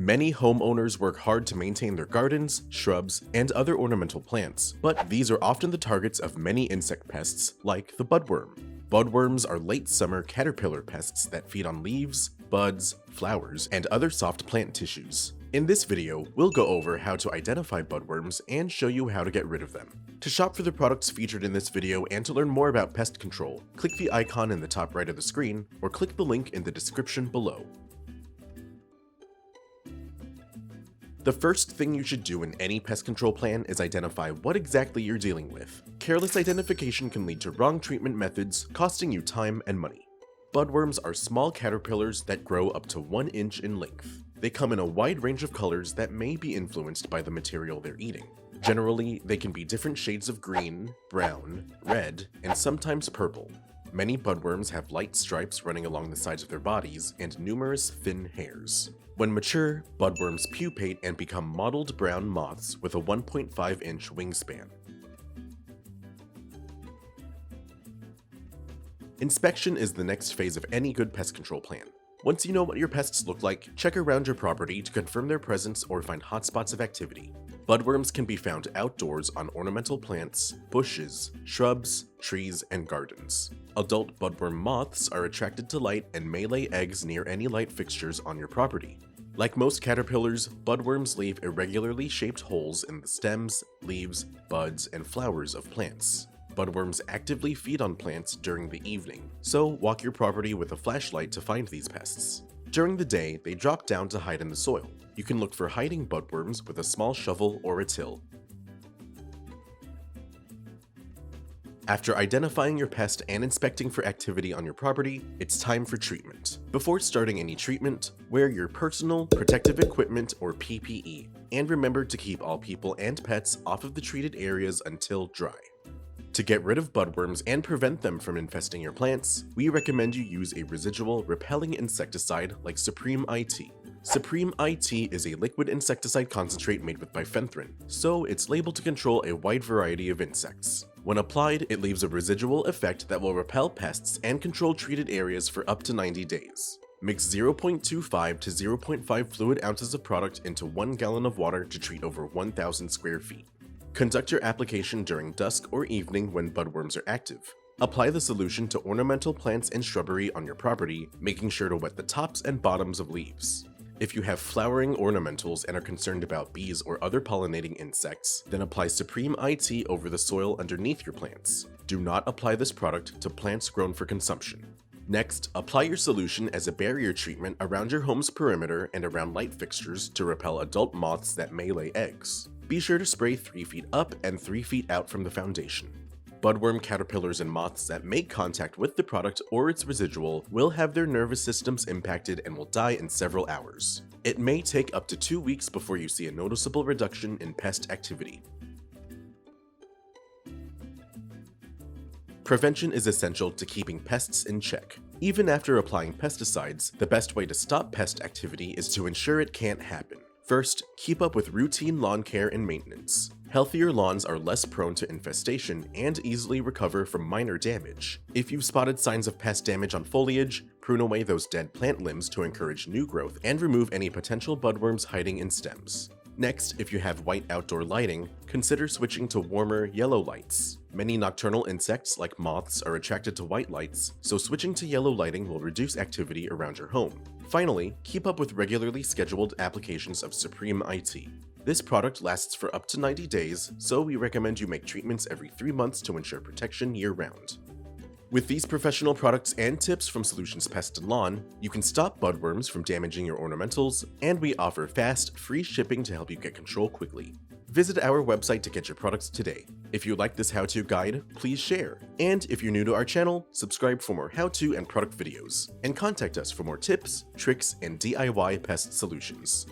Many homeowners work hard to maintain their gardens, shrubs, and other ornamental plants, but these are often the targets of many insect pests, like the budworm. Budworms are late summer caterpillar pests that feed on leaves, buds, flowers, and other soft plant tissues. In this video, we'll go over how to identify budworms and show you how to get rid of them. To shop for the products featured in this video and to learn more about pest control, click the icon in the top right of the screen or click the link in the description below. The first thing you should do in any pest control plan is identify what exactly you're dealing with. Careless identification can lead to wrong treatment methods, costing you time and money. Budworms are small caterpillars that grow up to 1 inch in length. They come in a wide range of colors that may be influenced by the material they're eating. Generally, they can be different shades of green, brown, red, and sometimes purple. Many budworms have light stripes running along the sides of their bodies and numerous thin hairs. When mature, budworms pupate and become mottled brown moths with a 1.5-inch wingspan. Inspection is the next phase of any good pest control plan. Once you know what your pests look like, check around your property to confirm their presence or find hotspots of activity. Budworms can be found outdoors on ornamental plants, bushes, shrubs, trees, and gardens. Adult budworm moths are attracted to light and may lay eggs near any light fixtures on your property. Like most caterpillars, budworms leave irregularly shaped holes in the stems, leaves, buds, and flowers of plants. Budworms actively feed on plants during the evening, so walk your property with a flashlight to find these pests. During the day, they drop down to hide in the soil. You can look for hiding budworms with a small shovel or a till. After identifying your pest and inspecting for activity on your property, it's time for treatment. Before starting any treatment, wear your personal protective equipment or PPE, and remember to keep all people and pets off of the treated areas until dry. To get rid of budworms and prevent them from infesting your plants, we recommend you use a residual repelling insecticide like Supreme IT. Supreme IT is a liquid insecticide concentrate made with bifenthrin, so it's labeled to control a wide variety of insects. When applied, it leaves a residual effect that will repel pests and control treated areas for up to 90 days. Mix 0.25 to 0.5 fluid ounces of product into 1 gallon of water to treat over 1,000 square feet. Conduct your application during dusk or evening when budworms are active. Apply the solution to ornamental plants and shrubbery on your property, making sure to wet the tops and bottoms of leaves. If you have flowering ornamentals and are concerned about bees or other pollinating insects, then apply Supreme IT over the soil underneath your plants. Do not apply this product to plants grown for consumption. Next, apply your solution as a barrier treatment around your home's perimeter and around light fixtures to repel adult moths that may lay eggs. Be sure to spray 3 feet up and 3 feet out from the foundation. Budworm caterpillars and moths that make contact with the product or its residual will have their nervous systems impacted and will die in several hours. It may take up to 2 weeks before you see a noticeable reduction in pest activity. Prevention is essential to keeping pests in check. Even after applying pesticides, the best way to stop pest activity is to ensure it can't happen. First, keep up with routine lawn care and maintenance. Healthier lawns are less prone to infestation and easily recover from minor damage. If you've spotted signs of pest damage on foliage, prune away those dead plant limbs to encourage new growth and remove any potential budworms hiding in stems. Next, if you have white outdoor lighting, consider switching to warmer yellow lights. Many nocturnal insects like moths are attracted to white lights, so switching to yellow lighting will reduce activity around your home. Finally, keep up with regularly scheduled applications of Supreme IT. This product lasts for up to 90 days, so we recommend you make treatments every 3 months to ensure protection year-round. With these professional products and tips from Solutions Pest and Lawn, you can stop budworms from damaging your ornamentals, and we offer fast, free shipping to help you get control quickly. Visit our website to get your products today. If you like this how-to guide, please share. And if you're new to our channel, subscribe for more how-to and product videos. And contact us for more tips, tricks, and DIY pest solutions.